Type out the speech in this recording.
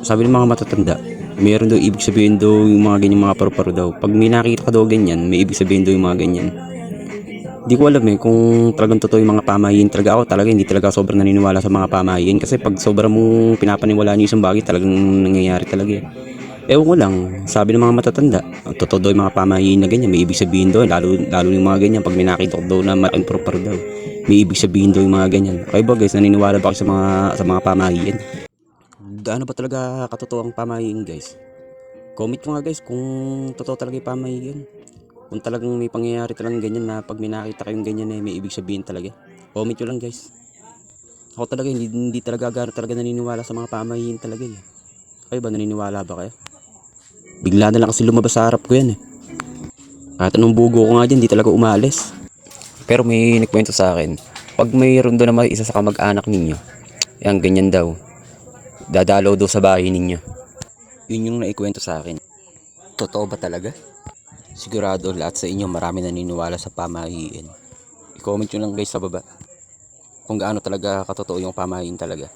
Sabi ng mga matatanda, meron daw ibig sabihin daw yung mga ganyan mga paru-paro daw. Pag may nakita ka daw ganyan, may ibig sabihin daw yung mga ganyan. Di ko alam kung talagang totoo yung mga pamahiin talaga. Ako talaga hindi talaga sobrang naniniwala sa mga pamahiin kasi pag sobrang mong pinapaniwalaan yung isang bagay talagang nangyayari talaga eh. Ewan ko lang, sabi ng mga matatanda, totoo daw yung mga pamahiin na ganyan, may ibig sabihin daw, lalo yung mga ganyan, pag may nakita ko daw na malaking paru-paro daw, may ibig sabihin daw yung mga ganyan. Kayo ba guys, naniniwala ba kayo sa mga pamahiin? Gaano ba talaga katotoo ang pamahiin guys? Comment ko nga guys kung totoo talaga yung pamahiin. Kung talagang may pangyayari talagang ganyan na pag may nakita kayong ganyan na may ibig sabihin talaga. Comment nyo lang guys. Ako talaga hindi talaga gaano talaga naniniwala sa mga pamahiin talaga eh. Kayo ba naniniwala ba kayo? Bigla na lang kasi lumabas sa harap ko yan eh. Kahit anong bugo ko nga dyan, di talaga umalis. Pero may nagkwento sa akin, pag mayroon doon naman isa sa kamag-anak ninyo, yan ganyan daw, dadalaw daw sa bahay ninyo. Yun yung naikwento sa akin. Totoo ba talaga? Sigurado lahat sa inyo marami naniniwala sa pamahiin. I-comment nyo lang guys sa baba kung gaano talaga katotoo yung pamahiin talaga.